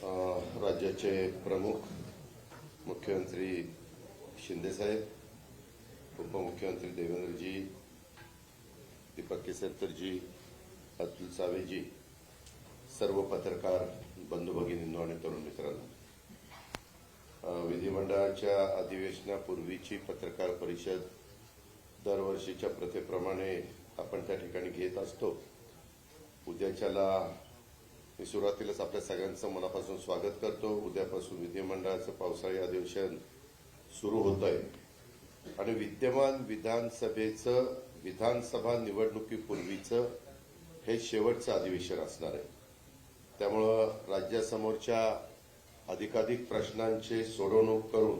राज्याचे प्रमुख मुख्यमंत्री शिंदेसाहेब, उपमुख्यमंत्री देवेंद्रजी, दीपक केसरकरजी, अतुल सावेजी, सर्व पत्रकार बंधू भगिनींनो आणि तरुण मित्रांनो, विधिमंडळाच्या अधिवेशनापूर्वीची पत्रकार परिषद दरवर्षीच्या प्रथेप्रमाणे आपण त्या ठिकाणी घेत असतो. उद्याच्याला मी सुरुवातीलाच आपल्या सगळ्यांचं मनापासून स्वागत करतो. उद्यापासून विधिमंडळाचं पावसाळी अधिवेशन सुरू होत आहे आणि विद्यमान विधानसभेचं विधानसभा निवडणुकीपूर्वीचं हे शेवटचं अधिवेशन असणार आहे. त्यामुळं राज्यासमोरच्या अधिकाधिक प्रश्नांचे सोडवणूक करून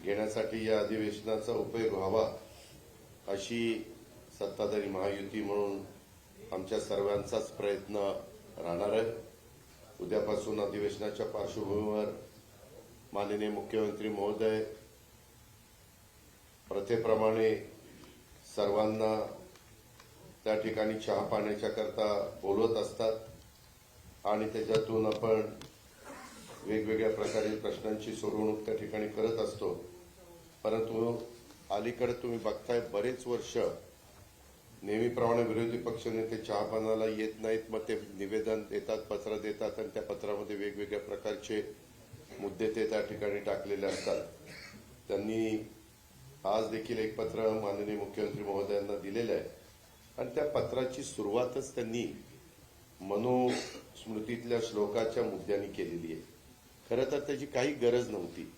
घेण्यासाठी या अधिवेशनाचा उपयोग व्हावा अशी सत्ताधारी महायुती म्हणून आमच्या सर्वांचाच प्रयत्न राहणार आहे. उद्यापासून अधिवेशनाच्या पार्श्वभूमीवर माननीय मुख्यमंत्री महोदय प्रथेप्रमाणे सर्वांना त्या ठिकाणी चहा पाण्याच्या करता बोलवत असतात आणि त्याच्यातून आपण वेगवेगळ्या प्रकारे प्रश्नांची सोडवणूक त्या ठिकाणी करत असतो. परंतु अलीकडे तुम्ही बघताय बरेच वर्ष नेहमीप्रमाणे विरोधी पक्षनेते चहापानाला येत नाहीत. मग ते निवेदन देतात, पत्र देतात आणि त्या पत्रामध्ये वेगवेगळ्या प्रकारचे मुद्दे ते त्या ठिकाणी टाकलेले असतात. त्यांनी आज देखील एक पत्र माननीय मुख्यमंत्री महोदयांना दिलेलं आहे आणि त्या पत्राची सुरुवातच त्यांनी मनुस्मृतीतल्या श्लोकाच्या मुद्द्यांनी केलेली आहे. खरं तर त्याची काही गरज नव्हती.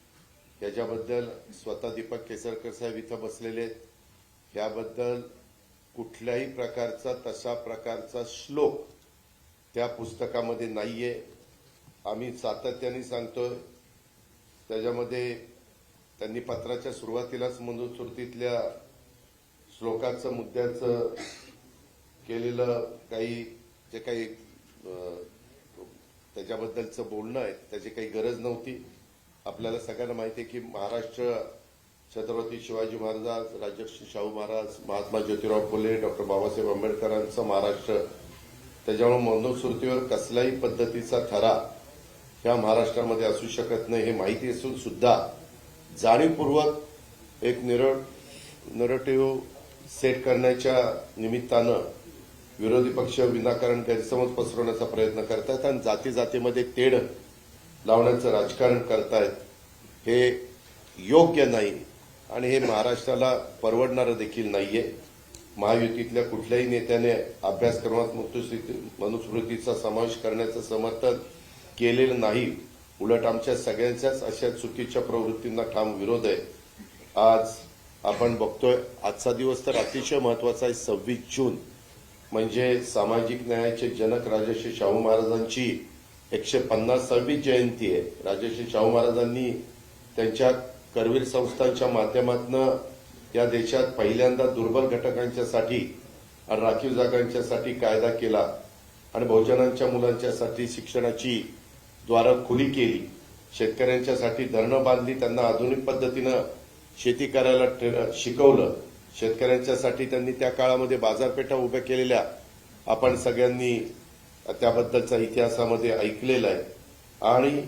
याच्याबद्दल स्वतः दीपक केसरकर साहेब इथं बसलेले आहेत. याबद्दल कुठल्याही प्रकारचा तशा प्रकारचा श्लोक त्या पुस्तकामध्ये नाहीये. आम्ही सातत्याने सांगतोय. त्याच्यामध्ये त्यांनी पत्राच्या सुरुवातीलाच मनुस्मृतीतल्या श्लोकाचं मुद्द्याचं केलेलं काही जे काही त्याच्याबद्दलचं बोलणं आहे त्याची काही गरज नव्हती. आपल्याला सगळ्यांना माहिती आहे की महाराष्ट्र छत्रपती शिवाजी महाराज, राजर्षी शाहू महाराज, महात्मा ज्योतिराव फुले, डॉक्टर बाबासाहेब आंबेडकरांचं महाराष्ट्र. त्याच्यामुळे मनुस्मृतीवर कसल्याही पद्धतीचा ठरा ह्या महाराष्ट्रामध्ये असू शकत नाही हे माहिती असून सुद्धा जाणीवपूर्वक एक नरेटिव्ह सेट करण्याच्या निमित्तानं विरोधी पक्ष विनाकारण गैरसमज पसरवण्याचा प्रयत्न करतात आणि जाती जातीमध्ये तेढ लावण्याचं राजकारण करतायत. हे योग्य नाही आणि हे महाराष्ट्राला परवडणारं देखील नाहीये. महायुतीतल्या कुठल्याही नेत्याने अभ्यासक्रमात मनुस्मृतीचा समावेश करण्याचं समर्थन केलेलं नाही. उलट आमच्या सगळ्यांच्याच अशा चुकीच्या प्रवृत्तींना ठाम विरोध आहे. आज आपण बघतोय आजचा दिवस तर अतिशय महत्वाचा आहे. 26 जून म्हणजे सामाजिक न्यायाचे जनक राजर्षी शाहू महाराजांची 150वी जयंती आहे. राजर्षी शाहू महाराजांनी त्यांच्या करवीर संस्थांच्या माध्यमातून या देशात पहिल्यांदा दुर्बल घटकांच्यासाठी आणि राखीव जागांच्यासाठी कायदा केला आणि बहुजनांच्या मुलांच्यासाठी शिक्षणाची द्वारं खुली केली. शेतकऱ्यांच्यासाठी धरणं बांधली, त्यांना आधुनिक पद्धतीनं शेती करायला शिकवलं. शेतकऱ्यांच्यासाठी त्यांनी त्या काळामध्ये बाजारपेठा उभ्या केलेल्या आपण सगळ्यांनी त्याबद्दलचा इतिहासामध्ये ऐकलेला आहे. आणि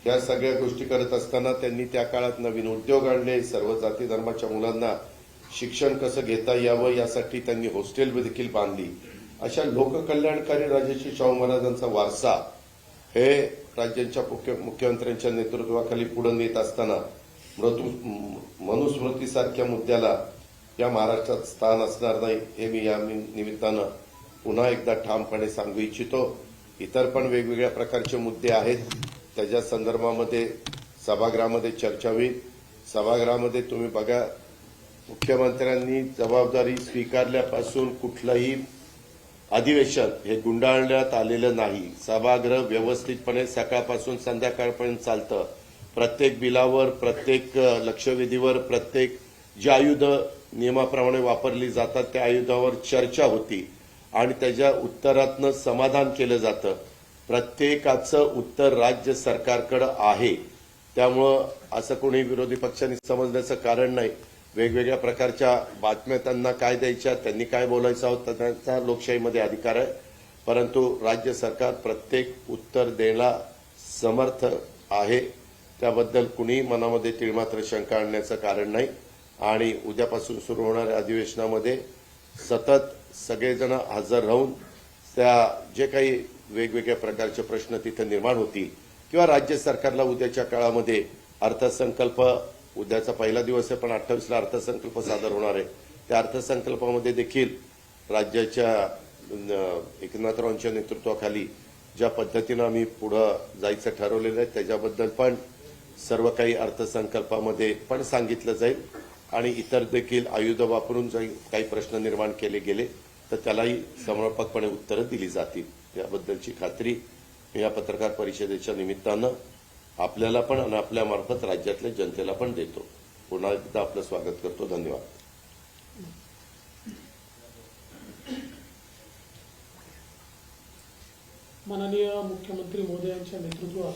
या सगळ्या गोष्टी करत असताना त्यांनी त्या काळात नवीन उद्योग आणले. सर्व जाती धर्माच्या मुलांना शिक्षण कसं घेता यावं यासाठी त्यांनी हॉस्टेल देखील बांधली. अशा लोककल्याणकारी राजर्षी शाहू महाराजांचा वारसा हे राज्यांच्या मुख्यमंत्र्यांच्या नेतृत्वाखाली पुढे नेत असताना मनुस्मृतीसारख्या मुद्द्याला या महाराष्ट्रात स्थान असणार नाही हे मी या निमित्तानं पुन्हा एकदा ठामपणे सांगू इच्छितो. इतर पण वेगवेगळ्या प्रकारचे मुद्दे आहेत. त्याच्या संदर्भामध्ये सभागृहामध्ये चर्चा होईल. सभागृहामध्ये तुम्ही बघा, मुख्यमंत्र्यांनी जबाबदारी स्वीकारल्यापासून कुठलंही अधिवेशन हे गुंडाळण्यात आलेलं नाही. सभागृह व्यवस्थितपणे सकाळपासून संध्याकाळपर्यंत चालतं. प्रत्येक बिलावर, प्रत्येक लक्षवेधीवर, प्रत्येक जी आयुध नियमाप्रमाणे वापरली जातात त्या आयुधावर चर्चा होती आणि त्याच्या उत्तरातनं समाधान केलं जातं. प्रत्येकाचं उत्तर राज्य सरकारकडे आहे. त्यामुळं असं कोणी विरोधी पक्षांनी समजण्याचं कारण नाही. वेगवेगळ्या प्रकारच्या बातम्या त्यांना काय द्यायच्या, त्यांनी काय बोलायचं होतं, त्यांचा लोकशाहीमध्ये अधिकार आहे. परंतु राज्य सरकार प्रत्येक उत्तर द्यायला समर्थ आहे, त्याबद्दल कुणी मनामध्ये तिळमात्र शंका आणण्याचं कारण नाही. आणि उद्यापासून सुरू होणाऱ्या अधिवेशनामध्ये सतत सगळेजण हजर राहून त्या जे काही वेगवेगळ्या प्रकारचे प्रश्न तिथे निर्माण होतील किंवा राज्य सरकारला उद्याच्या काळामध्ये अर्थसंकल्प, उद्याचा पहिला दिवस आहे पण 28ला अर्थसंकल्प सादर होणार आहे, त्या अर्थसंकल्पामध्ये देखील राज्याच्या एकनाथरावांच्या नेतृत्वाखाली ज्या पद्धतीनं आम्ही पुढे जायचं ठरवलेलं आहे त्याच्याबद्दल पण सर्व काही अर्थसंकल्पामध्ये पण सांगितलं जाईल. आणि इतर देखील आयुध वापरून काही प्रश्न निर्माण केले गेले तर त्यालाही समर्पकपणे उत्तरं दिली जातील, याबद्दलची खात्री मी या पत्रकार परिषदेच्या निमित्तानं आपल्याला पण आणि आपल्यामार्फत राज्यातल्या जनतेला पण देतो. पुन्हा एकदा आपलं स्वागत करतो. धन्यवाद. माननीय मुख्यमंत्री महोदयांच्या नेतृत्वात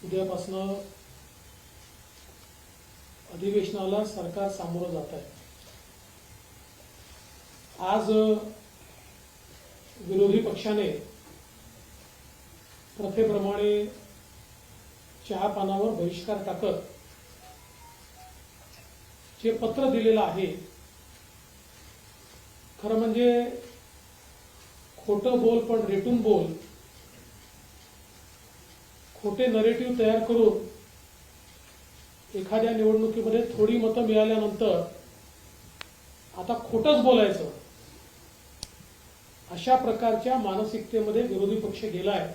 उद्यापासून अधिवेशनाला सरकार सामोरं जात आहे. आज विरोधी पक्षाने प्रथेप्रमाणे चहा पानावर बहिष्कार टाकत जे पत्र दिलेलं आहे, खरं म्हणजे खोटं बोल पण रेटून बोल, खोटे नरेटिव्ह तयार करून एखाद्या निवडणुकीमध्ये थोडी मतं मिळाल्यानंतर आता खोटंच बोलायचं, अशा प्रकारच्या मानसिकतेमध्ये विरोधी पक्ष गेलाय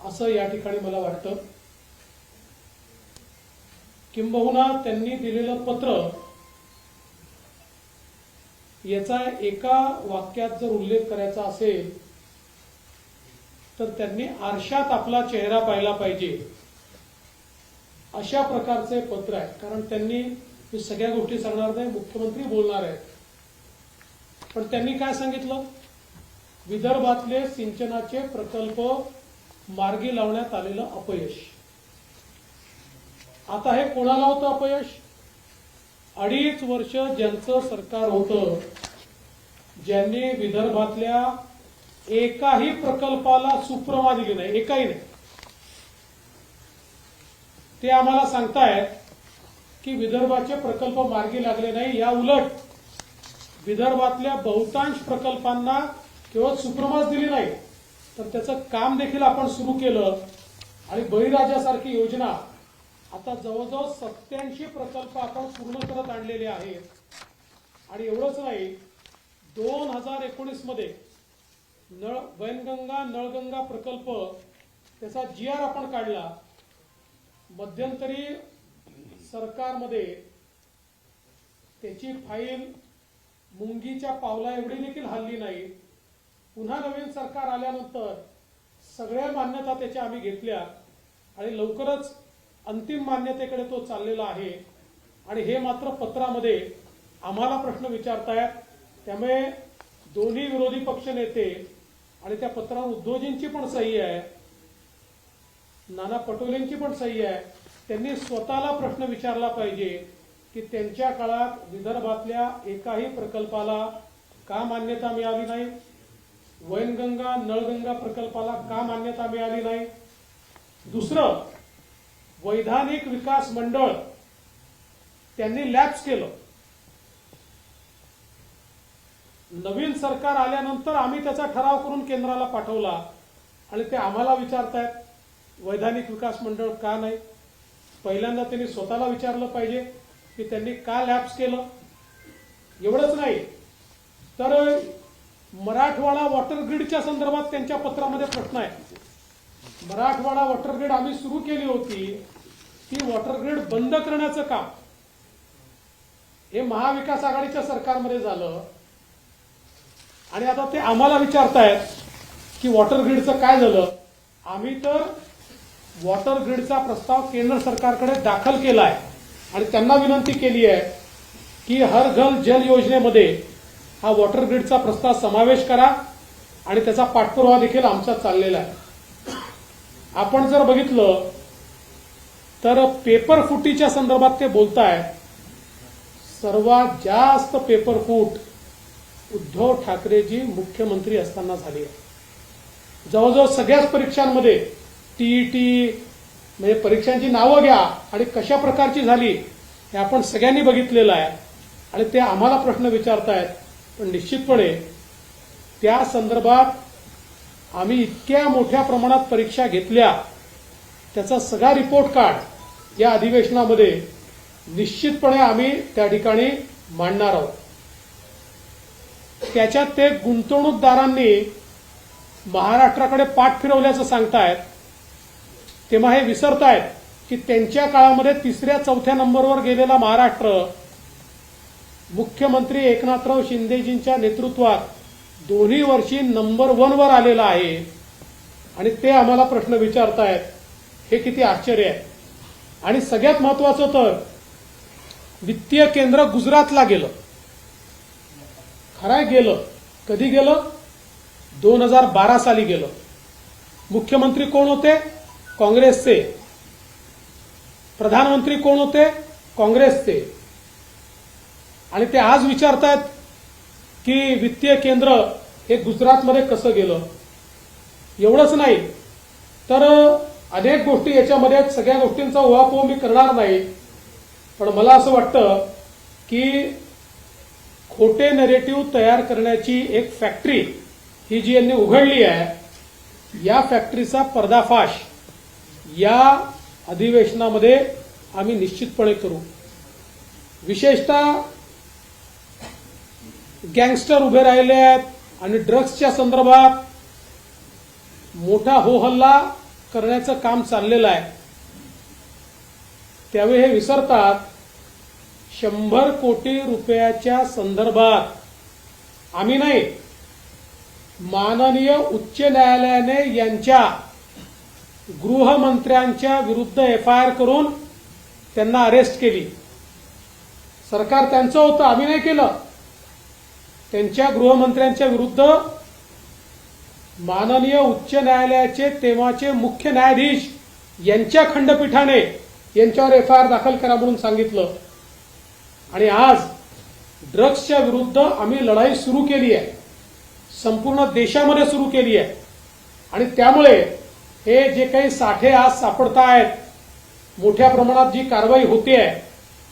असं या ठिकाणी मला वाटतं. किंबहुना त्यांनी दिलेलं पत्र याचा एका वाक्यात जर उल्लेख करायचा असेल तर त्यांनी आरशात आपला चेहरा पाहिला पाहिजे, अशा प्रकारचे पत्र आहे. कारण त्यांनी, मी सगळ्या गोष्टी सांगणार नाही, मुख्यमंत्री बोलणार आहेत, पण त्यांनी काय सांगितलं, विदर्भातले सिंचनाचे प्रकल्प मार्गी लावण्यात आलेलं अपयश. आता हे कोणाला होतं अपयश? 2.5 वर्ष ज्यांचं सरकार होतं, ज्यांनी विदर्भातल्या एकाही प्रकल्पाला सुप्रमा दिली नाही, एकाही नाही, ते आम्हाला सांगतायत की विदर्भाचे प्रकल्प मार्गी लागले नाही. या उलट विदर्भातल्या बहुतांश प्रकल्पांना केवळ सुप्रमाच दिली नाही तर त्याचं काम देखील आपण सुरू केलं आणि बळीराजासारखी योजना आता जवळजवळ 87 प्रकल्प आपण पूर्ण करत आणलेले आहेत. आणि एवढंच नाही, 2019 मध्ये वैनगंगा नळगंगा प्रकल्प त्याचा GR आपण काढला. मध्यंतरी सरकारमध्ये त्याची फाईल मुंगीच्या पावला एवढी देखील हल्ली नाही. पुन्हा नवीन सरकार आल्यानंतर सगळ्या मान्यता त्याच्या आम्ही घेतल्या आणि लवकरच अंतिम मान्यतेकडे तो चाललेला आहे. आणि हे मात्र पत्रामध्ये आम्हाला प्रश्न विचारतायत. त्यामुळे दोन्ही विरोधी पक्ष नेते आणि त्या पत्रावर उद्धवजींची पण सही आहे, नाना पटोलेंची पण सही आहे, त्यांनी स्वतःला प्रश्न विचारला पाहिजे की त्यांच्या काळात विदर्भातल्या एकाही प्रकल्पाला का मान्यता मिळाली नाही, वैनगंगा नळगंगा प्रकल्पाला का मान्यता मिळाली नाही. दुसरं, वैधानिक विकास मंडळ त्यांनी लॅप्स केलं. नवीन सरकार आल्यानंतर आम्ही त्याचा ठराव करून केंद्राला पाठवला आणि ते आम्हाला विचारतायत वैधानिक विकास मंडळ का नाही. पहिल्यांदा त्यांनी स्वतःला विचारलं पाहिजे की त्यांनी का लॅप्स केलं. एवढंच नाही तर मराठवाडा वॉटर ग्रीडच्या संदर्भात त्यांच्या पत्रामध्ये प्रश्न आहे. मराठवाडा वॉटर ग्रीड आम्ही सुरू केली होती, ती वॉटर ग्रीड बंद करण्याचं काम हे महाविकास आघाडीच्या सरकारमध्ये झालं आणि आता ते आम्हाला विचारतायत की वॉटर ग्रीडचं काय झालं. आम्ही तर वॉटर ग्रीडचा प्रस्ताव केंद्र सरकारकडे दाखल केला आहे आणि त्यांना विनंती केली आहे की हर घर जल योजनेमध्ये हा वॉटर ग्रीडचा प्रस्ताव समावेश करा आणि त्याचा पाठपुरावा देखील आमचा चाललेला आहे. आपण जर बघितलं तर पेपर फुटीच्या संदर्भात ते बोलताय. सर्वात जास्त पेपर फूट उद्धव ठाकरेजी मुख्यमंत्री असताना झाली आहे. जवळजवळ सगळ्याच परीक्षांमध्ये टीईटी म्हणजे परीक्षांची नावं घ्या आणि कशा प्रकारची झाली हे आपण सगळ्यांनी बघितलेलं आहे आणि ते आम्हाला प्रश्न विचारतायत. पण निश्चितपणे त्या संदर्भात आम्ही इतक्या मोठ्या प्रमाणात परीक्षा घेतल्या त्याचा सगळा रिपोर्ट कार्ड या अधिवेशनामध्ये निश्चितपणे आम्ही त्या ठिकाणी मांडणार आहोत. त्याच्यात ते गुंतवणूकदारांनी महाराष्ट्राकडे पाठ फिरवल्याचं सांगतायत तेव्हा हे विसरतायत की त्यांच्या काळामध्ये 3ऱ्या-4थ्या नंबरवर गेलेला महाराष्ट्र मुख्यमंत्री एकनाथराव शिंदेजींच्या नेतृत्वात दोन्ही वर्षी नंबर 1 वर आलेला आहे आणि ते आम्हाला प्रश्न विचारतायत. हे किती आश्चर्य आहे. आणि सगळ्यात महत्वाचं तर वित्तीय केंद्र गुजरातला गेलं. खरंय गेलं. कधी गेलं? 2012 साली गेलं. मुख्यमंत्री कोण होते? काँग्रेसचे. प्रधानमंत्री कोण होते? काँग्रेसचे. आणि ते आज विचारतायत की वित्तीय केंद्र हे गुजरातमध्ये कसं गेलं. एवढंच नाही तर अनेक गोष्टी याच्यामध्ये आहेत. सगळ्या गोष्टींचा उहापोह मी करणार नाही. पण मला असं वाटतं की खोटे नरेटिव्ह तयार करण्याची एक फॅक्टरी ही जी यांनी उघडली आहे या फॅक्टरीचा पर्दाफाश या अधिवेशनामध्ये आम्ही निश्चितपणे करू. विशेषतः गँगस्टर उभे राहिले आहेत आणि ड्रग्सच्या संदर्भात मोठा होहल्ला करण्याचं काम चाललेलं आहे. त्यावेळी हे विसरतात 100 कोटी रुपयाच्या संदर्भात आम्ही नाही माननीय उच्च न्यायालयाने यांच्या गृहमंत्र्यांच्या विरुद्ध एफआयआर करून त्यांना अरेस्ट केली. सरकार त्यांचं होतं, आम्ही नाही केलं. त्यांच्या गृहमंत्र्यांच्या विरुद्ध माननीय उच्च न्यायालयाचे तेव्हाचे मुख्य न्यायाधीश यांच्या खंडपीठाने यांच्यावर एफआयआर दाखल करा म्हणून सांगितलं. आणि आज ड्रग्सच्या विरुद्ध आम्ही लढाई सुरू केली आहे. संपूर्ण देशामध्ये सुरू केली आहे. आणि त्यामुळे हे जे काही साठे आज सापडतायत मोठ्या प्रमाणात जी कारवाई होते आहे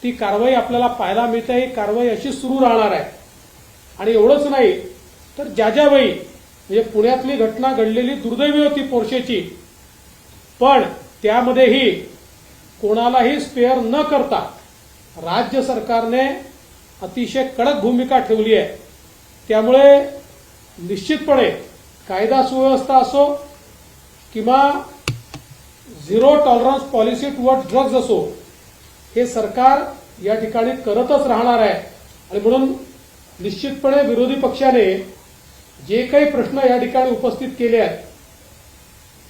ती कारवाई आपल्याला पाहायला मिळते. ही कारवाई अशी सुरू राहणार आहे. आणि एवढंच नाही तर ज्या वेळी म्हणजे पुण्यातली घटना घडलेली दुर्दैवी होती पोर्शेची, पण त्यामध्येही कोणालाही स्पेअर न करता राज्य सरकारने अतिशय कडक भूमिका ठेवली आहे. त्यामुळे निश्चितपणे कायदा सुव्यवस्था असो किंवा zero tolerance policy toward drugs असो हे सरकार या ठिकाणी करतच राहणार आहे. आणि म्हणून निश्चितपणे विरोधी पक्षाने जे काही प्रश्न या ठिकाणी उपस्थित केले आहेत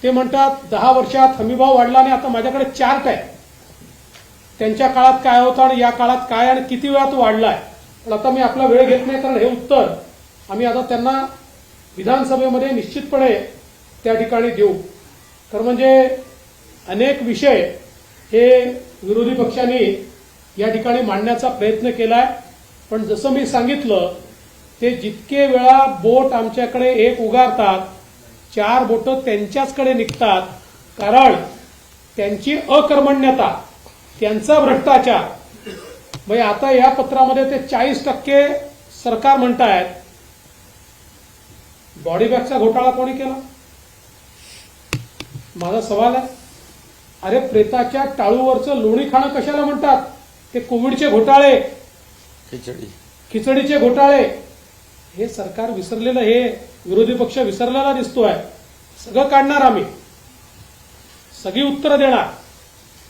ते म्हणतात 10 वर्षात हमीभाव वाढला आणि आता माझ्याकडे चार्ट आहे त्यांच्या काळात काय होतं आणि या काळात काय आणि किती वेळा तो वाढलाय. पण आता मी आपला वेळ घेत नाही कारण हे उत्तर आम्ही आता त्यांना विधानसभेमध्ये निश्चितपणे त्या ठिकाणी देऊ. तर म्हणजे अनेक विषय हे विरोधी पक्षांनी या ठिकाणी मांडण्याचा प्रयत्न केलाय. पण जसं मी सांगितलं ते जितके वेळा बोट आमच्याकडे एक उगारतात 4 बोटं त्यांच्याचकडे निघतात. कारण त्यांची अकर्मण्यता त्यांचा भ्रष्टाचार म्हणजे आता या पत्रामध्ये ते 40% सरकार म्हणतायत. बॉडी बॅगचा घोटाळा कोणी केला? माझा सवाल आहे. अरे प्रेताच्या टाळूवरचं लोणी खाणं कशाला म्हणतात? ते कोविडचे घोटाळे, खिचडीचे घोटाळे हे सरकार विसरलेलं, हे विरोधी पक्ष विसरलेला दिसतोय. सगळं काढणार आम्ही, सगळी उत्तरं देणार.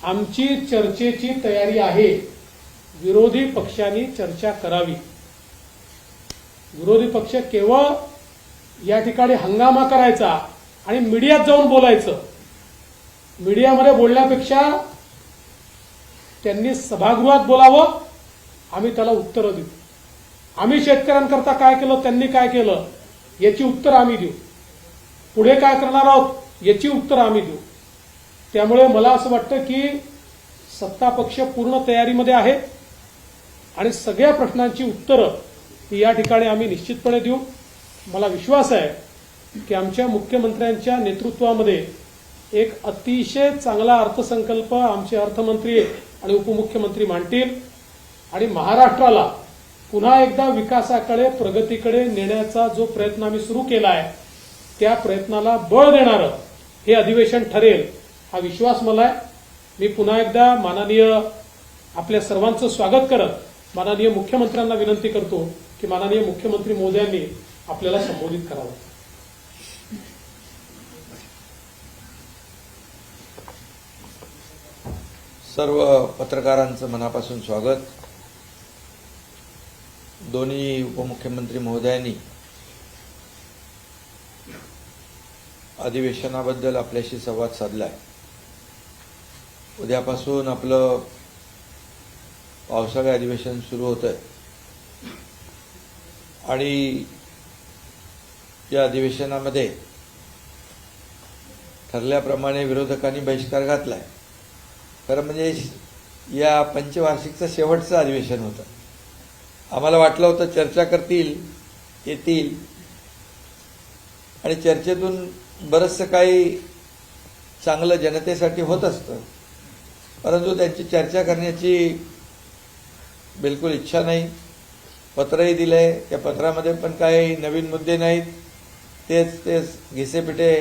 आमची चर्चेची तयारी आहे. विरोधी पक्षांनी चर्चा करावी. विरोधी पक्ष केवळ या ठिकाणी हंगामा करायचा आणि मीडियात जाऊन बोलायचं. मीडियामध्ये बोलण्यापेक्षा त्यांनी सभागृहात बोलावं. आम्ही त्याला उत्तरं देऊ. आम्ही शेतकऱ्यांकरता काय केलं, त्यांनी काय केलं याची उत्तरं आम्ही देऊ. पुढे काय करणार आहोत याची उत्तरं आम्ही देऊ. त्यामुळे मला असं वाटतं की सत्ता पक्ष पूर्ण तयारीमध्ये आहे आणि सगळ्या प्रश्नांची उत्तरं ही या ठिकाणी आम्ही निश्चितपणे देऊ. मला विश्वास आहे की आमच्या मुख्यमंत्र्यांच्या नेतृत्वामध्ये एक अतिशय चांगला अर्थसंकल्प आमचे अर्थमंत्री आणि उपमुख्यमंत्री मांडतील आणि महाराष्ट्राला पुन्हा एकदा विकासाकडे प्रगतीकडे नेण्याचा जो प्रयत्न आम्ही सुरू केला आहे त्या प्रयत्नाला बळ देणारं हे अधिवेशन ठरेल हा विश्वास मला आहे. मी पुन्हा एकदा माननीय आपल्या सर्वांचं स्वागत करत माननीय मुख्यमंत्र्यांना विनंती करतो की माननीय मुख्यमंत्री महोदयांनी आपल्याला संबोधित करावं. सर्व पत्रकारांचं मनापासून स्वागत. दोन्ही उपमुख्यमंत्री महोदयांनी अधिवेशनाबद्दल आपल्याशी संवाद साधलाय. उद्यापासून आपलं पावसाळी अधिवेशन सुरू होतंय आणि या अधिवेशनामध्ये ठरल्याप्रमाणे विरोधकांनी बहिष्कार घातलाय. खरं म्हणजे या पंचवार्षिकचं शेवटचं अधिवेशन होतं. आम्हाला वाटलं होतं चर्चा करतील, येतील आणि चर्चेतून बरंचसं काही चांगलं जनतेसाठी होत असतं, परंतु त्यांची चर्चा करण्याची बिलकुल इच्छा नाही. पत्रही दिलंय, त्या पत्रामध्ये पण काही नवीन मुद्दे नाहीत. तेच घिसेपिटे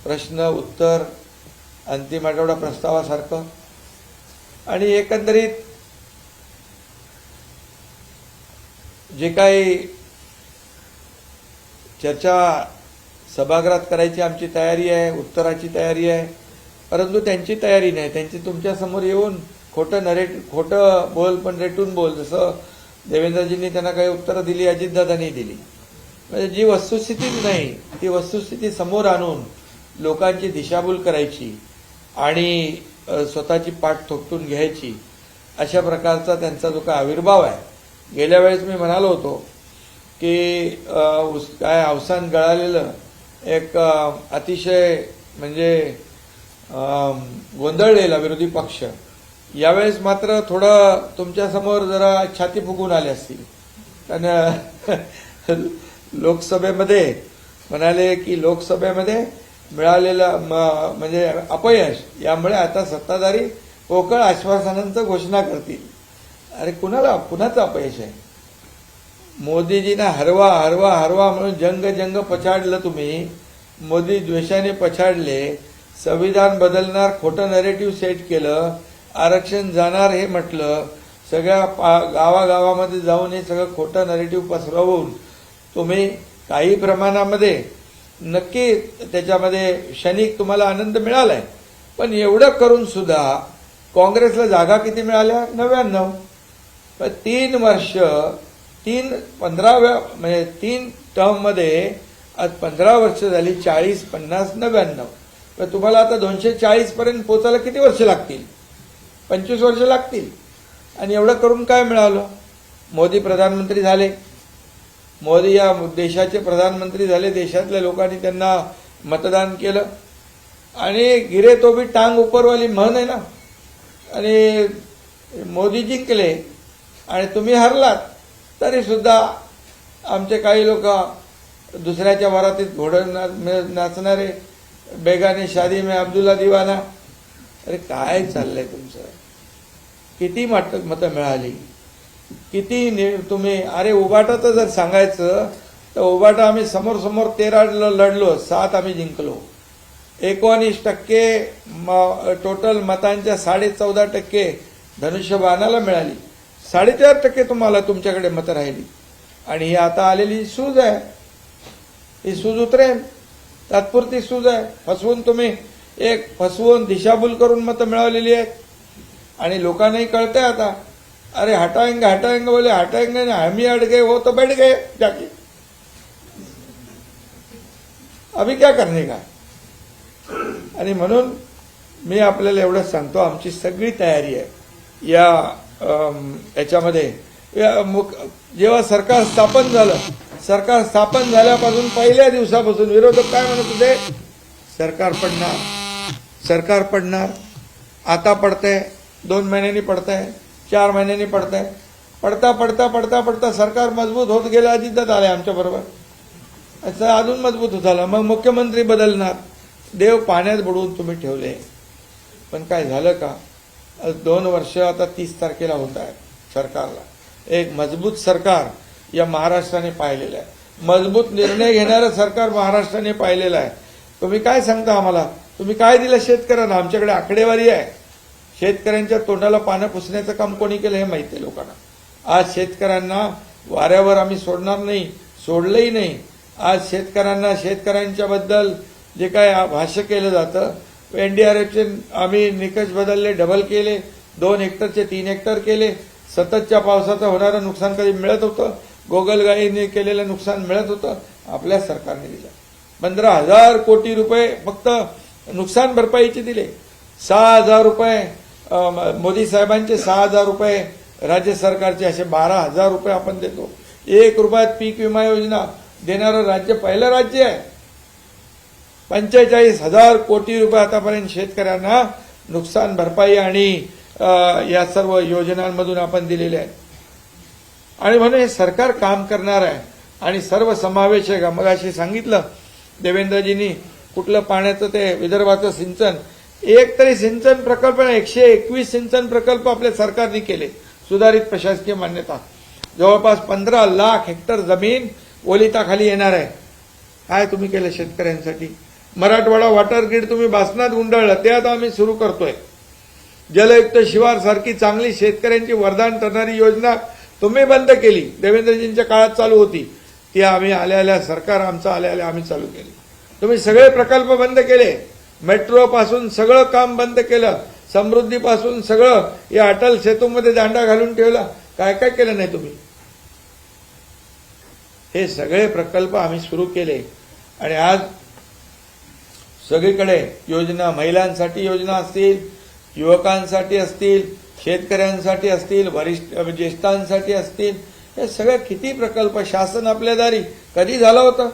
प्रश्न उत्तर अंतिम आठवडा प्रस्तावासारखं. आणि एकंदरीत जे काही चर्चा सभागृहात करायची आमची तयारी आहे, उत्तराची तयारी आहे, परंतु त्यांची तयारी नाही. त्यांची तुमच्यासमोर येऊन खोटं बोल पण रेटून बोल, जसं देवेंद्रजींनी त्यांना काही उत्तरं दिली, अजितदादांनी दिली. म्हणजे जी वस्तुस्थितीच नाही ती वस्तुस्थिती समोर आणून लोकांची दिशाभूल करायची आणि स्वतःची पाठ थोपटून घ्यायची, अशा प्रकारचा त्यांचा जो काय आविर्भाव आहे. गेल्या वेळेस मी म्हणालो होतो की काय अवसान गळालेलं एक अतिशय म्हणजे गोंधळलेला विरोधी पक्ष यावेळेस मात्र थोडं तुमच्यासमोर जरा छाती फुगून आले असतील. कारण लोकसभेमध्ये म्हणाले की लोकसभेमध्ये मिळालेलं म्हणजे अपयश यामुळे आता सत्ताधारी पोकळ आश्वासनांचं घोषणा करतील. अरे कुणाचं अपयश आहे? मोदीजींना हरवा हरवा हरवा म्हणून जंग पछाडलं तुम्ही. मोदी द्वेषाने पछाडले, संविधान बदलणार खोटं नरेटिव्ह सेट केलं, आरक्षण जाणार हे म्हटलं, सगळ्या गावागावामध्ये जाऊन हे सगळं खोटं नरेटिव्ह पसरवून तुम्ही काही प्रमाणामध्ये नक्की त्याच्यामध्ये क्षणिक तुम्हाला आनंद मिळालाय. पण एवढं करून सुद्धा काँग्रेसला जागा किती मिळाल्या? 99. पण 3 वर्ष 15व्या म्हणजे 3 टर्ममध्ये आज 15 वर्ष झाली, 40, 50, 99. पण तुम्हाला आता 240 पर्यंत पोहोचायला किती वर्ष लागतील? 25 वर्ष लागतील. आणि एवढं करून काय मिळालं? मोदी प्रधानमंत्री झाले, मोदी या देशाचे प्रधानमंत्री झाले, देशातल्या लोकांनी त्यांना मतदान केलं आणि गिरे तो भी टांग उपरवाली म्हण आहे ना. आणि मोदी जिंकले आणि तुम्ही हरलात, तरी सुद्धा आमचे काही लोक दुसऱ्याच्या वरातीत घोडं नाचणारे, बेगाने शादी में अब्दुल्ला दिवाना. अरे काय चाललंय तुमचं? किती मतं मिळाली, किती तुम्ही? अरे उबाटाचं जर सांगायचं तर उबाटा आम्ही समोर 13 लढलो, 7 आम्ही जिंकलो. 19% टोटल मतांच्या 14.5% धनुष्यबाणाला मिळाली, 4.5% तुम्हाला तुमच्याकडे मतं राहिली. आणि ही आता आलेली सूज आहे, ही सूज उतरेल, तात्पुरती सूज आहे. फसवून दिशाभूल करून मतं मिळवलेली आहेत आणि लोकांनाही कळतंय आता. अरे हटाएंगे बोले, हटाएंगे नहीं, हम ही अड़ गए, वो तो बैठ गए जाके. अभी क्या करने का? आणि म्हणून मी आपल्याला एवढंच सांगतो, आमची सगळी तयारी आहे याच्यामध्ये. जेव्हा सरकार स्थापन झालं, सरकार स्थापन झाल्यापासून पहिल्या दिवसापासून विरोधक काय म्हणत होते? सरकार पडणार. आता पडतंय, 2 महिन्यांनी पडतंय, 4 महिन्यांनी पडतंय. पडता सरकार मजबूत होत गेलं. अजितदादा आले आमच्या बरोबर. असं अजून मजबूत झालं. मग मुख्यमंत्री बदलणार, देव पाण्यात बुडवून तुम्ही ठेवले. पण काय झालं का? 2 वर्ष आता 30 तारखेला होत आहे सरकारला. एक मजबूत सरकार या महाराष्ट्राने पाहिलेलं आहे. मजबूत निर्णय घेणारं सरकार महाराष्ट्राने पाहिलेलं आहे. तुम्ही काय सांगता आम्हाला? तुम्ही काय दिलं शेतकऱ्यांना? आमच्याकडे आकडेवारी आहे. शेतकऱ्यांच्या तोंडाला पानं पुसण्याचं काम कोणी केलं हे माहिती आहे लोकांना. आज शेतकऱ्यांना वाऱ्यावर आम्ही सोडणार नाही, सोडलंही नाही. आज शेतकऱ्यांना शेतकऱ्यांच्या बद्दल जे काय भाष्य केलं जातं, एनडीआरएफचे आम्ही निकष बदलले, डबल केले, 2 हेक्टरचे 3 हेक्टर केले. सततच्या पावसाचं होणारं नुकसान कधी मिळत होतं, गोगलगाईने केलेलं नुकसान मिळत होतं, आपल्या सरकारने दिलं. 15,000 कोटी रुपये फक्त नुकसान भरपाईचे दिले. 6,000 रुपये मोदी साहेबांचे, 6,000 रुपये राज्य सरकारचे, असे 12,000 रुपये आपण देतो. 1 रुपयात पीक विमा योजना देणारं राज्य पहिलं राज्य आहे. 45,000 कोटी रुपये आतापर्यंत शेतकऱ्यांना नुकसान भरपाई आणि या सर्व योजनांमधून आपण दिलेले आहेत. आणि म्हणून हे सरकार काम करणार आहे आणि सर्वसमावेशक. मग अशी सांगितलं देवेंद्रजींनी, कुठलं पाण्याचं ते विदर्भाचं सिंचन, एक तरी सिंचन प्रकल्प, 121 सिंचन प्रकल्प आपल्या सरकारने केले. सुधारित प्रशासकीय मान्यता, जवळपास 15 लाख हेक्टर जमीन ओलिताखाली येणार आहे. काय तुम्ही केलं शेतकऱ्यांसाठी? मराठवाडा वॉटर ग्रीड तुम्ही बासनात गुंडाळलं, ते आता आम्ही सुरू करतोय. जलयुक्त शिवार सारखी चांगली शेतकऱ्यांची वरदान ठरणारी योजना तुम्ही बंद केली. देवेंद्रजींच्या काळात चालू होती, ती आम्ही आल्या सरकार आमचं आल्या आम्ही चालू केली. तुम्ही सगळे प्रकल्प बंद केले. मेट्रो पासून सगळं काम बंद केलं. समृद्धीपासून सगळं या अटल सेतूमध्ये दांडा घालून ठेवला. काय काय केलं नाही तुम्ही? हे सगळे प्रकल्प आम्ही सुरू केले आणि आज सगळीकडे योजना, महिलांसाठी योजना असतील, युवकांसाठी असतील, शेतकऱ्यांसाठी असतील, वरिष्ठ ज्येष्ठांसाठी असतील, हे सगळे किती प्रकल्प शासन आपल्या दारी. कधी झालं होतं?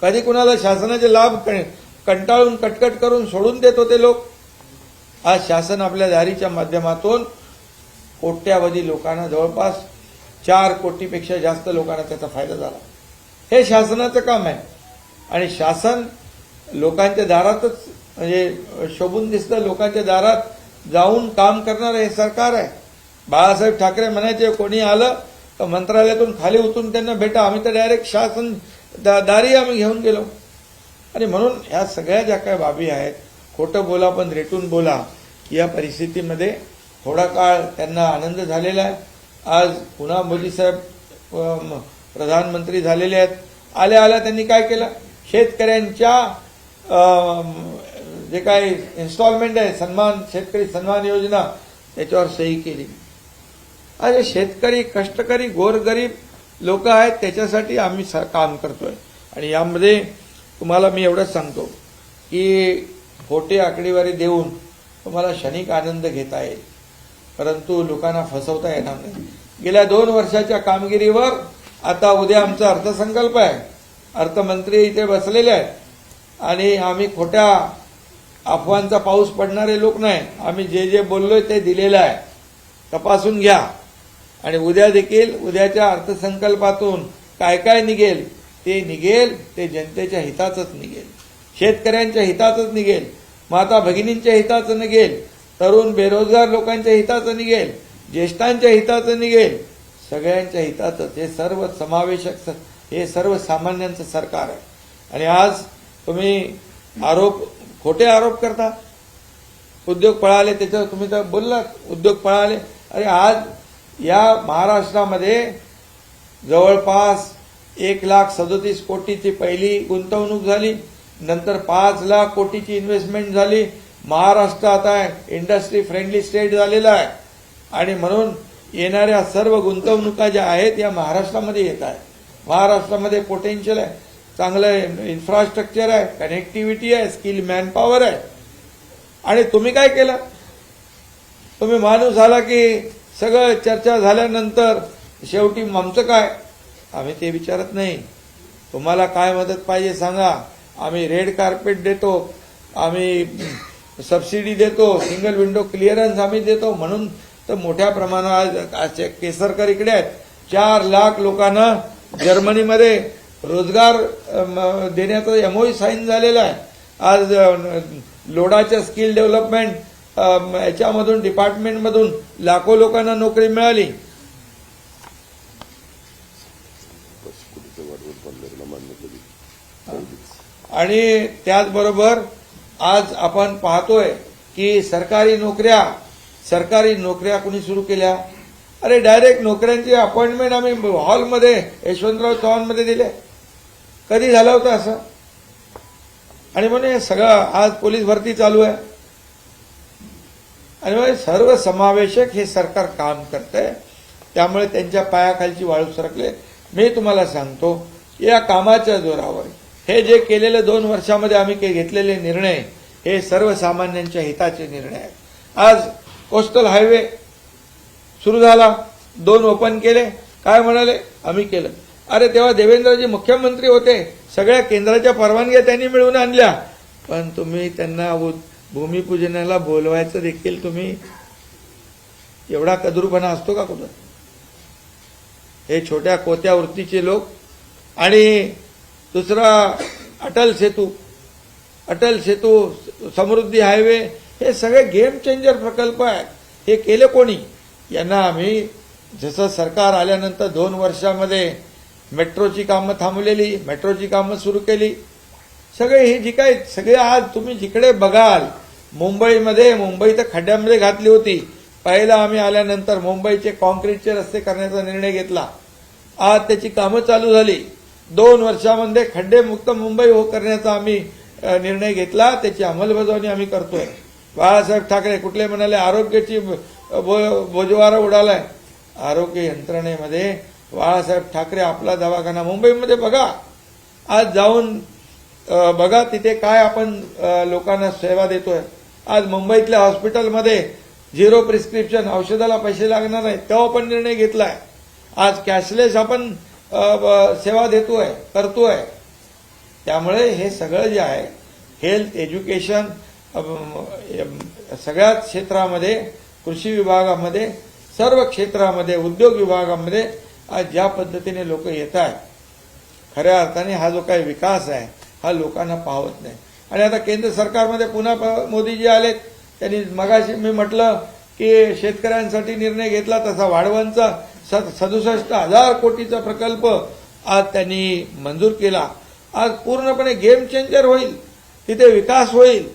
कधी कुणाला शासनाचे लाभ कंटाळून कटकट करून सोडून देत होते लोक? आज शासन आपल्या दारीच्या माध्यमातून कोट्यावधी लोकांना, जवळपास 4 कोटीपेक्षा जास्त लोकांना त्याचा फायदा झाला. हे शासनाचं काम आहे आणि शासन लोकांच्या दारातच म्हणजे शोभून दिसतं. लोकांच्या दारात जाऊन काम करणारं हे सरकार आहे. बाळासाहेब ठाकरे म्हणायचे, कोणी आलं तर मंत्रालयातून खाली उतरून त्यांना भेटा. आम्ही तर डायरेक्ट शासन दारी आम्ही घेऊन गेलो. आणि म्हणून ह्या सगळ्या ज्या काही बाबी आहेत, खोटं बोला पण रेटून बोला, या परिस्थितीमध्ये थोडा काळ त्यांना आनंद झालेला आहे. आज पुन्हा मोदी साहेब प्रधानमंत्री झालेले आहेत. आल्या त्यांनी काय केलं? शेतकऱ्यांच्या जे काही इन्स्टॉलमेंट आहे, शेतकरी सन्मान योजना, त्याच्यावर सही केली. अरे शेतकरी, कष्टकरी, गोरगरीब लोक आहेत, त्याच्यासाठी आम्ही काम करतोय. आणि यामध्ये तुम्हाला मी एवढंच सांगतो की खोटी आकडेवारी देऊन तुम्हाला क्षणिक आनंद घेता येईल, परंतु लोकांना फसवता येणार नाही. गेल्या 2 वर्षाच्या कामगिरीवर आता उद्या आमचा अर्थसंकल्प आहे. अर्थमंत्री इथे बसलेले आहेत आणि आम्ही खोट्या अफवांचा पाऊस पडणारे लोक नाही. आम्ही जे जे बोललोय ते दिलेलं आहे, तपासून घ्या. आणि उद्या देखील उद्याच्या अर्थसंकल्पातून काय काय निघेल ते जनतेच्या हिताचंच निघेल, शेतकऱ्यांच्या हिताचंच निघेल, माता भगिनींच्या हिताचं निघेल, तरुण बेरोजगार लोकांच्या हिताचं निघेल, ज्येष्ठांच्या हिताचं निघेल, सगळ्यांच्या हिताचंच. हे सर्व समावेशक, हे सर्वसामान्यांचं सरकार आहे. आणि आज तुम्ही खोटे आरोप करता. उद्योग पळाले, त्याच्यावर तुम्ही तर बोललात, उद्योग पळाले. अरे आज या महाराष्ट्रामध्ये जवळपास 1,37,00,000 कोटीची पहिली गुंतवणूक झाली, नंतर 5 लाख कोटीची इन्व्हेस्टमेंट झाली. महाराष्ट्र आता इंडस्ट्री फ्रेंडली स्टेट झालेला आहे आणि म्हणून येणाऱ्या सर्व गुंतवणुका ज्या आहेत या महाराष्ट्रामध्ये येत आहेत. महाराष्ट्रामध्ये पोटेन्शियल आहे, चांगलं इन्फ्रास्ट्रक्चर आहे, कनेक्टिव्हिटी आहे, स्किल मॅनपॉवर आहे. आणि तुम्ही काय केलं? तुम्ही माणूस आला की सगळं चर्चा झाल्यानंतर शेवटी आमचं काय? आम्ही ते विचारत नाही. तुम्हाला काय मदत पाहिजे सांगा, आम्ही रेड कार्पेट देतो, आम्ही सबसिडी देतो, सिंगल विंडो क्लिअरन्स आम्ही देतो. म्हणून तर मोठ्या प्रमाणात केसरकर इकडे आहेत. 4 लाख लोकांना जर्मनीमध्ये रोजगार देण्याचा एमओयू साईन झालेला आहे. आज लोडाच्या स्किल डेव्हलपमेंट याच्यामधून डिपार्टमेंटमधून लाखो लोकांना नोकरी मिळाली. आणि त्याचबरोबर आज आपण पाहतोय की सरकारी नोकऱ्या कुणी सुरू केल्या. अरे डायरेक्ट नोकऱ्यांची अपॉइंटमेंट आम्ही हॉलमध्ये यशवंतराव चव्हाणमध्ये दिले. कधी झालं होतं असं? आणि म्हणून हे सगळं आज पोलीस भरती चालू आहे. आणि म्हणजे सर्वसमावेशक हे सरकार काम करतंय. त्यामुळे त्यांच्या पायाखालची वाळू सरकले. मी तुम्हाला सांगतो या कामाच्या जोरावर हे जे केलेले 2 वर्षामध्ये आम्ही घेतलेले निर्णय हे सर्वसामान्यांच्या हिताचे निर्णय आहेत. आज कोस्टल हायवे सुरू झाला, 2 ओपन केले. काय म्हणाले? आम्ही केलं. अरे तेव्हा देवेंद्रजी मुख्यमंत्री होते, सगळ्या केंद्राच्या परवानग्या त्यांनी मिळवून आणल्या, पण तुम्ही त्यांना भूमिपूजनाला बोलवायचं देखील तुम्ही एवढा कदरूपणा असतो का कुठं? हे छोट्या कोत्या वृत्तीचे लोक. आणि दुसरा अटल सेतू, समृद्धी हायवे हे सगळे गेम चेंजर प्रकल्प आहेत. हे केले कोणी? यांना आम्ही जसं सरकार आल्यानंतर 2 वर्षामध्ये मेट्रोची कामं थांबलेली, मेट्रोची कामं सुरू केली. सगळे हे जी काय सगळे आज तुम्ही जिकडे बघाल मुंबई तर खड्ड्यामध्ये घातली होती. पहिला आम्ही आल्यानंतर मुंबईचे कॉन्क्रीटचे रस्ते करण्याचा निर्णय घेतला. आज त्याची कामं चालू झाली. 2 वर्षामध्ये खड्डेमुक्त मुंबई करण्याचा आम्ही निर्णय घेतला. त्याची अंमलबजावणी आम्ही करतोय. बाळासाहेब ठाकरे कुठले म्हणाले आरोग्याची बोजवारा उडालाय. आरोग्य यंत्रणेमध्ये बाळासाहेब ठाकरे आपला दवाखाना मुंबईमध्ये बघा, आज जाऊन बघा तिथे काय आपण लोकांना सेवा देतोय. आज मुंबईतल्या हॉस्पिटलमध्ये 0 प्रिस्क्रिप्शन, औषधाला पैसे लागणार नाही, तो आपण निर्णय घेतलाय. आज कॅशलेस आपण सेवा करतोय. त्यामुळे हे सगळं जे आहे हेल्थ, एज्युकेशन, सगळ्याच क्षेत्रामध्ये, कृषी विभागामध्ये, सर्व क्षेत्रामध्ये, उद्योग विभागामध्ये आज ज्या पद्धतीने लोक येत आहेत, खऱ्या अर्थाने हा जो काही विकास आहे हा लोकांना पाहत नाही. आणि आता केंद्र सरकारमध्ये पुन्हा मोदीजी आलेत. त्यांनी मगाशी मी म्हटलं की शेतकऱ्यांसाठी निर्णय घेतला तसा वाढवणचा 67,000 कोटीचा प्रकल्प आज त्यांनी मंजूर केला. आज पूर्णपणे गेम चेंजर होईल, तिथे विकास होईल.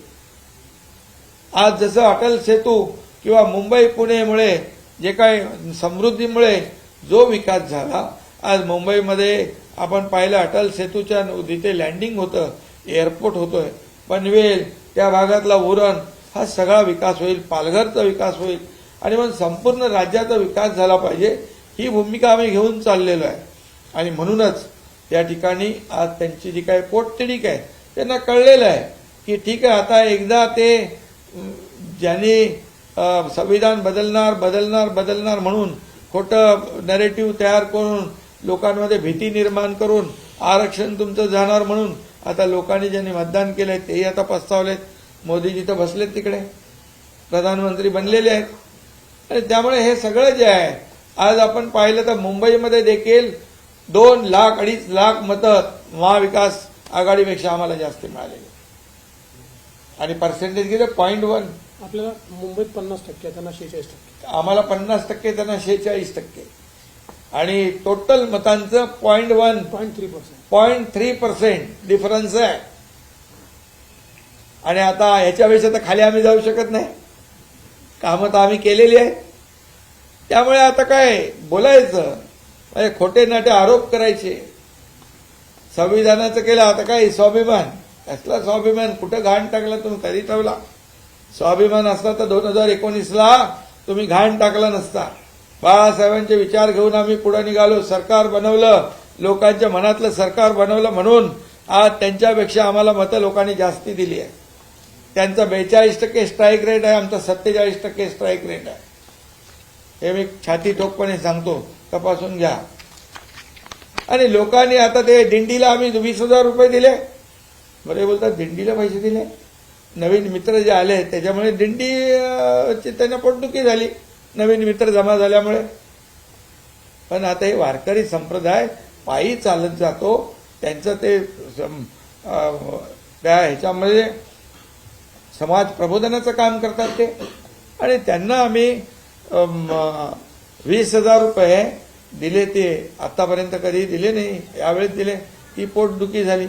आज जसं अटल सेतू किंवा मुंबई पुणेमुळे जे काही समृद्धीमुळे जो विकास झाला, आज मुंबईमध्ये आपण पाहिलं अटल सेतूच्या तिथे लँडिंग होतं, एअरपोर्ट होतोय, पनवेल त्या भागातला उरण, हा सगळा विकास होईल. पालघरचा विकास होईल. आणि मग संपूर्ण राज्याचा विकास झाला पाहिजे ही भूमिका आम्ही घेऊन चाललेलो आहे. आणि म्हणूनच त्या ठिकाणी आज त्यांची जी काही पोटतिडीक आहे त्यांना कळलेलं आहे की ठीक आहे, आता एकदा ते ज्यांनी संविधान बदलणार म्हणून खोटं नॅरेटिव्ह तयार करून लोकांमध्ये भीती निर्माण करून आरक्षण तुमचं जाणार म्हणून आता लोकांनी ज्यांनी मतदान केलंय तेही आता पस्तावलेत. मोदीजी तर बसलेत तिकडे, प्रधानमंत्री बनलेले आहेत. आणि त्यामुळे हे सगळं जे आहे आज आपण पाहिलं तर मुंबईमध्ये देखील 2 लाख 2.5 लाख मतं महाविकास आघाडीपेक्षा आम्हाला जास्त मिळालेली. आणि पर्सेंटेज किती? 0.1. आपल्याला मुंबईत 50%, त्यांना 46%. आम्हाला 50%, त्यांना 46%. आणि टोटल मतांचं 0.3% डिफरन्स आहे. आणि आता ह्याच्यापेक्षा तर खाली आम्ही जाऊ शकत नाही. कामं तर आम्ही केलेली आहेत. त्यामुळे आता काय बोलायचं, म्हणजे खोटे नाटे आरोप करायचे. संविधानाचं केलं, आता काय स्वाभिमान, कसला स्वाभिमान? कुठं घाण टाकला तुम्ही? कधी ठेवला? स्वाभिमान असता तर 2019ला तुम्ही घाण टाकला नसता. बाळासाहेबांचे विचार घेऊन आम्ही पुढे निघालो, सरकार बनवलं, लोकांच्या मनातलं सरकार बनवलं. म्हणून आज त्यांच्यापेक्षा आम्हाला मतं लोकांनी जास्ती दिली आहे. त्यांचा 42% स्ट्राईक रेट आहे, आमचा 47% स्ट्राईक रेट आहे. हे मी छाती ठोकपणे सांगतो, तपासून घ्या. आणि लोकांनी आता ते दिंडीला आम्ही 20,000 रुपये दिले. बरे बोलतात दिंडीला पैसे दिले. नवीन मित्र जे आले त्याच्यामुळे दिंडीची त्यांना पोटदुखी झाली, नवीन मित्र जमा झाल्यामुळे. पण आता हे वारकरी संप्रदाय पायी चालत जातो. त्यांचं ते त्या ह्याच्यामध्ये समाज प्रबोधनाचं काम करतात ते, आणि त्यांना आम्ही 20,000 रुपये दिले. ते आतापर्यंत कधी दिले नाही, यावेळेस दिले. ती पोटदुखी झाली.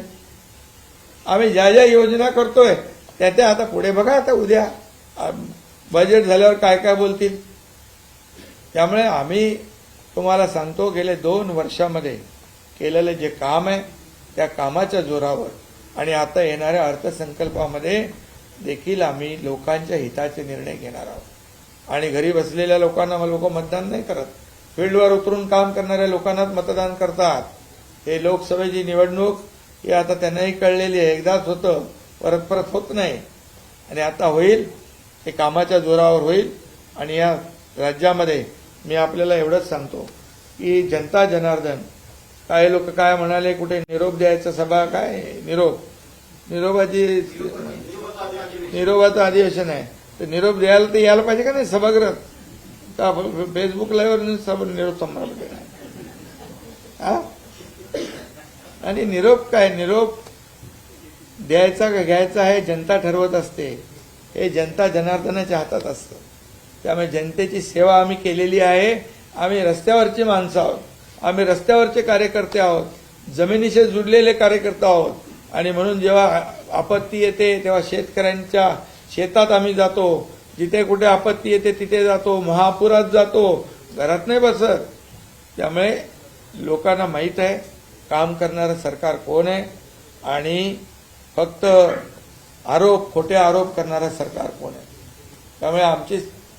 आम्ही ज्या ज्या योजना करतोय त्या आता पुढे बघा, आता उद्या बजेट झाल्यावर काय काय बोलतील. त्यामुळे आम्ही तुम्हाला सांगतो, गेले 2 वर्षामध्ये केलेलं जे काम आहे त्या कामाच्या जोरावर आणि आता येणाऱ्या अर्थसंकल्पामध्ये देखील आम्ही लोकांच्या हिताचे निर्णय घेणार आहोत. आणि घरी बसलेल्या लोकांना लोक मतदान नाही करत, फील्डवर उतरून काम करणाऱ्या लोकांनाच मतदान करतात. हे लोकसभेची निवडणूक ही आता त्यांनाही कळलेली आहे, एकदाच होतं, परत परत होत नाही. आणि आता होईल, हे कामाच्या जोरावर होईल. आणि या राज्यामध्ये मी आपल्याला एवढंच सांगतो की जनता जनार्दन, काही लोक काय म्हणाले, कुठे निरोप द्यायचा सभा, काय निरोपाचं अधिवेशन आहे, तर निरोप द्यायला तर यायला पाहिजे का नाही सभागृहात? का फेसबुक लाईव्हवर निरोप समोर? आणि निरोप काय, निरोप द्यायचा का घ्यायचा हे जनता ठरवत असते. हे जनता जनार्दनाच्या हातात असतं. त्यामुळे जनतेची सेवा आम्ही केलेली आहे. आम्ही रस्त्यावरची माणसं आहोत, आम्ही रस्त्यावरचे कार्यकर्ते आहोत, जमिनीशी जुडलेले कार्यकर्ते आहोत. आणि म्हणून जेव्हा आपत्ती येते तेव्हा शेतकऱ्यांच्या शेतात आम्ही जातो, जिथे कुठे आपत्ती येते तिथे जातो, महापुरात जातो, घरात नाही बसत. त्यामुळे लोकांना माहीत आहे काम करणारं सरकार कोण आहे आणि फक्त खोटे आरोप करणारं सरकार कोण आहे. त्यामुळे आमची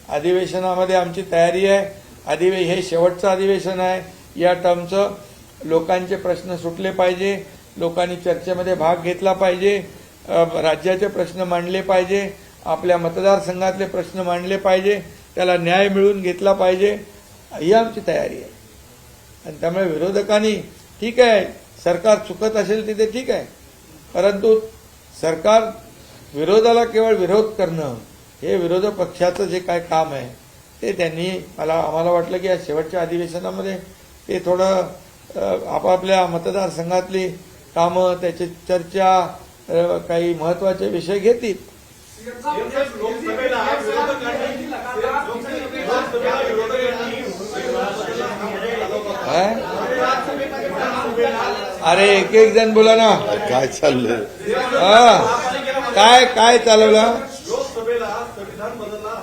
अधिवेशनामध्ये आमची तयारी आहे. हे शेवटचं अधिवेशन आहे या टर्मचं. लोकांचे प्रश्न सुटले पाहिजे, लोकांनी चर्चेमध्ये भाग घेतला पाहिजे, राज्याचे प्रश्न मांडले पाहिजे, आपल्या मतदारसंघातले प्रश्न मांडले पाहिजे, त्याला न्याय मिळवून घेतला पाहिजे, ही आमची तयारी आहे. आणि त्यामुळे विरोधकांनी, ठीक आहे सरकार चुकत असेल तिथे ठीक आहे, परंतु सरकार विरोधाला केवळ विरोध करणं हे विरोधी पक्षाचं जे काय काम आहे ते त्यांनी आम्हाला वाटलं की या शेवटच्या अधिवेशनामध्ये ते थोडं आपापल्या मतदारसंघातली कामं, त्याची चर्चा, काही महत्वाचे विषय घेतील. अरे एक जण बोला ना, काय चाललंय? काय चालवलं? संविधान बदलणार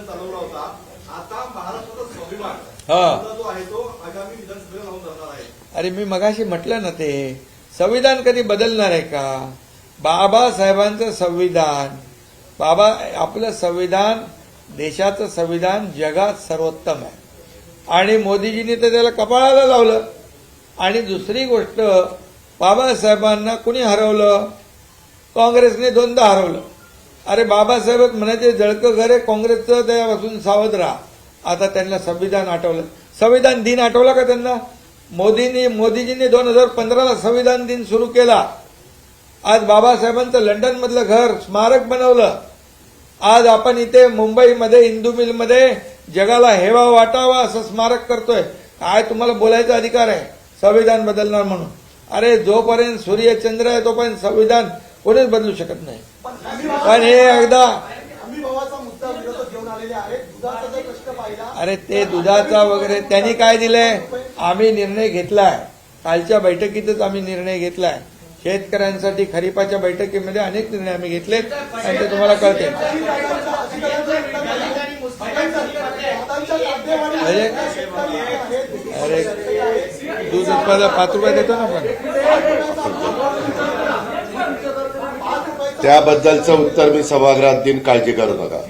चालवला होता. आता महाराष्ट्राचा स्वाभिमान जो आहे तो आगामी विधानसभेला लावून जाणार आहे. अरे मी मगाशी म्हटलं ना, ते संविधान कधी बदलणार आहे का? बाबासाहेबांचं संविधान, आपलं संविधान, देशाचं संविधान जगात सर्वोत्तम आहे. आणि मोदीजींनी तर त्याला कपाळाला लावलं. आणि दुसरी गोष्ट, बाबासाहेबांना कुणी हरवलं? काँग्रेसने 2दा हरवलं. अरे बाबासाहेब म्हणायचे जळकं घर आहे काँग्रेसचं, त्यापासून सावध राहा. आता त्यांना संविधान आठवलं. संविधान दिन आठवला का त्यांना? मोदीजींनी 2015ला संविधान दिन सुरू केला. आज बाबासाहेबांचं लंडन मधलं घर स्मारक बनवलं. आज आपण इथे मुंबईमध्ये इंदू मिलमध्ये जगाला हेवा वाटावा असं स्मारक करतोय. काय तुम्हाला बोलायचा अधिकार आहे संविधान बदलणार म्हणून? अरे जोपर्यंत सूर्यचंद्र आहे तोपर्यंत संविधान कोणीच बदलू शकत नाही. पण हे एकदा अरे ते दुधाचा वगैरे त्यांनी काय दिलंय? आम्ही निर्णय घेतलाय, कालच्या बैठकीतच आम्ही निर्णय घेतलाय. शेतकऱ्यांसाठी खरीपाच्या बैठकीमध्ये अनेक निर्णय आम्ही घेतलेत आणि ते तुम्हाला कळते. अरे दूध उत्पादन 5 रुपये देतो ना आपण. त्याबद्दलचं उत्तर मी सभागृहात देईन, काळजी करू नका.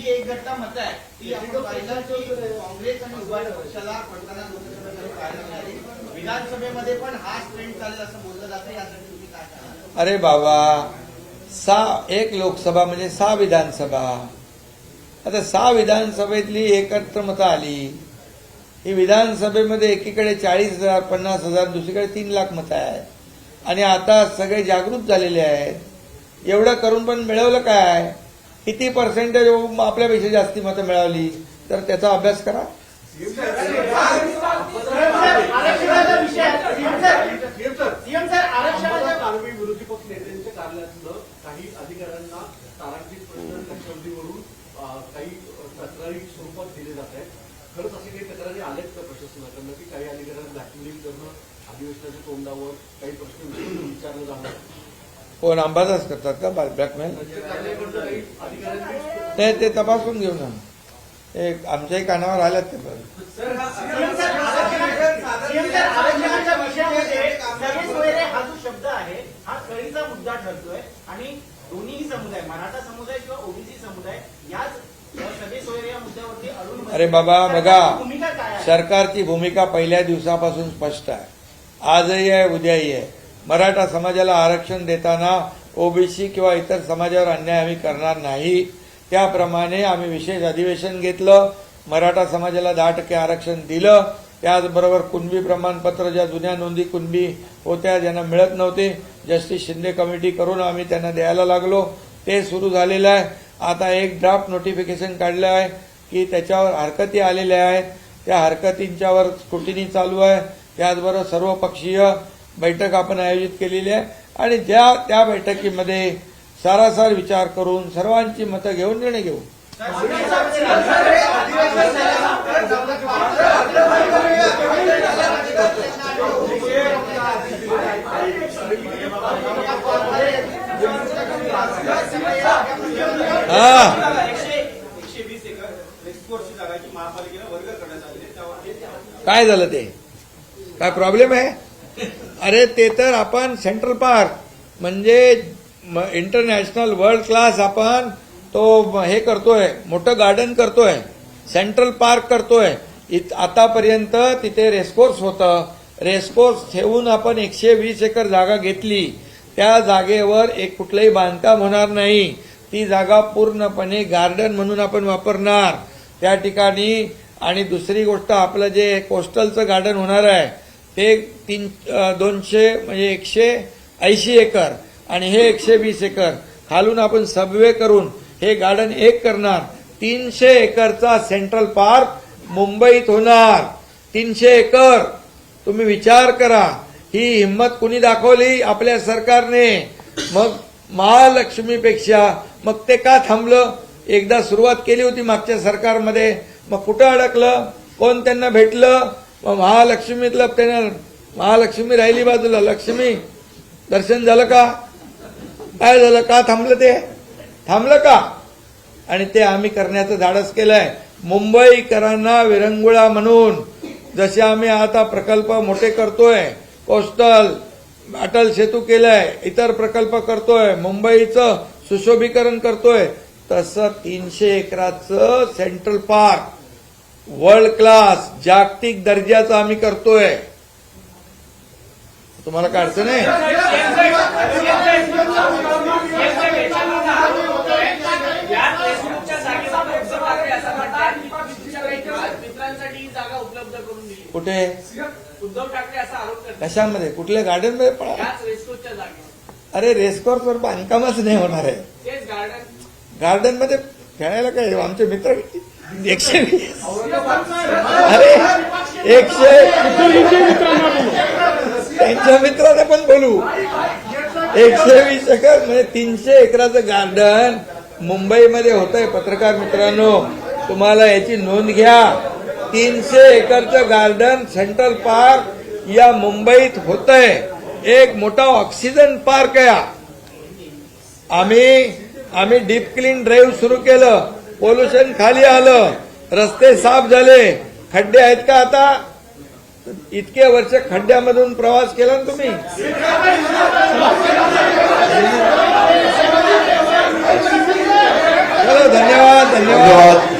एक घटना मत आहे की आपण पाहिलं की काँग्रेस आणि उभाटा पक्षाला पडताना लोकसभेमध्ये पाहायला मिळाली. विधानसभेमध्ये पण हाच ट्रेंड चालेल असं बोललं जातं. यासाठी तुम्ही काय सांगाल? अरे बाबा, 1 लोकसभा म्हणजे 6 विधानसभा. आता 6 विधानसभेतली एकत्र मतं आली. ही विधानसभेमध्ये एकीकडे 40,000 50,000, दुसरीकडे 3 लाख मतं आहेत. आणि आता सगळे जागृत झालेले आहेत. एवढं करून पण मिळवलं काय? किती पर्सेंटेज आपल्यापेक्षा जास्ती मतं मिळवली? तर त्याचा अभ्यास करा. अधिवेशनाच्या तोंडावर काही प्रश्न विचारले जाणार कोण अंबादास करतात का ब्लॅकमेल? ते तपासून घेऊ ना. एक आमच्याही कानावर आल्यात ते. आरक्षणाच्या विषयामध्ये सगळे सोयरे हा जो शब्द आहे हा कळीचा मुद्दा ठरतोय आणि दोन्ही समुदाय, मराठा समुदाय किंवा ओबीसी समुदाय, याच सगळे सोयरे या मुद्द्यावरती अडून अरे बाबा बघा, भूमिका काय आहे? सरकारची भूमिका पहिल्या दिवसापासून स्पष्ट आहे. आजही आहे, उद्याही आहे. मराठा समाजाला आरक्षण देताना ओबीसी किंवा इतर समाजावर अन्याय आम्ही करणार नाही. त्याप्रमाणे आम्ही विशेष अधिवेशन घेतलं, मराठा समाजाला 10% आरक्षण दिलं. त्याचबरोबर कुणबी प्रमाणपत्र, ज्या जुन्या नोंदी कुणबी होत्या ज्यांना मिळत नव्हते, जस्टिस शिंदे कमिटी करून आम्ही त्यांना द्यायला लागलो. ते सुरू झालेलं आहे. आता एक ड्राफ्ट नोटिफिकेशन काढलं आहे की त्याच्यावर हरकती आलेल्या आहेत. त्या हरकतींच्यावर स्क्रुटिनी चालू आहे. त्याचबरोबर सर्वपक्षीय बैठक आपण आयोजित केलेली आहे आणि त्या बैठकीमध्ये सारासार विचार करून सर्वांची मतं घेऊन निर्णय घेऊ. हा, 120 एकर रेस्कोर्सची जागा जी महापालिकेला वर्ग करण्यात आली आहे त्यावर काय झालं ते? काय प्रॉब्लेम आहे? अरे ते तर आपण सेंट्रल पार्क म्हणजे इंटरनॅशनल वर्ल्ड क्लास आपण तो हे करतोय, मोठं गार्डन करतोय, सेंट्रल पार्क करतोय. आतापर्यंत तिथे रेसकोर्स होतं. रेसकोर्स ठेवून आपण 120 एकर जागा घेतली. त्या जागेवर एक कुठलंही बांधकाम होणार नाही. ती जागा पूर्णपणे गार्डन म्हणून आपण वापरणार त्या ठिकाणी. आणि दुसरी गोष्ट, आपलं जे कोस्टलचं गार्डन होणार आहे ते 200 म्हणजे 180 एकर आणि हे 120 एकर खालून आपण सबवे करून हे गार्डन एक करणार. 300 एकरचा सेंट्रल पार्क मुंबईत होणार. 300 एकर. तुम्ही विचार करा, ही हिंमत कुणी दाखवली? आपल्या सरकारने. मग महालक्ष्मीपेक्षा मग ते का थांबलं? एकदा सुरुवात केली होती मागच्या सरकारमध्ये, मग कुठं अडकलं? कोण त्यांना भेटलं? मग महालक्ष्मीतलं त्यांना महालक्ष्मी राहिली बाजूला. लक्ष्मी दर्शन झालं का? काय झालं? का थांबलं ते? थांबलं का? आणि ते आम्ही करण्याचं धाडस केलंय. मुंबईकरांना विरंगुळा म्हणून जसे आम्ही आता प्रकल्प मोठे करतोय, कोस्टल अटल सेतू केलाय, इतर प्रकल्प करतोय, मुंबईचं सुशोभीकरण करतोय, तसं 300 एकराचं सेंट्रल पार्क वर्ल्ड क्लास जागतिक दर्जाचं आम्ही करतोय. तुम्हाला काय अडचण आहे? मित्रांसाठी जागा उपलब्ध करून दिली. कुठे? उद्धव ठाकरे असा आरोप करतात. कशामध्ये? कुठल्या गार्डन मध्ये पडा? याच रेस्कोच्या जागेवर. अरे रेसकोर्स वर बांधकामच नाही होणार आहे. तेच गार्डन. गार्डन मध्ये खेळायला काय? आमचे मित्र 120 अरे 100 त्यांच्या मित्राने पण बोलू. 120 एकर म्हणजे 300 एकराचं गार्डन मुंबईमध्ये होतंय. पत्रकार मित्रांनो, तुम्हाला याची नोंद घ्या. 300 एकरचं गार्डन सेंट्रल पार्क या मुंबईत होतंय. एक मोठा ऑक्सिजन पार्क आहे. आम्ही डीप क्लीन ड्राईव्ह सुरू केलं. पोल्युशन खाली आलं, रस्ते साफ झाले. खड्डे आहेत का आता? इतके वर्ष खड्ड्यामधून प्रवास केला ना तुम्ही. चलो, धन्यवाद.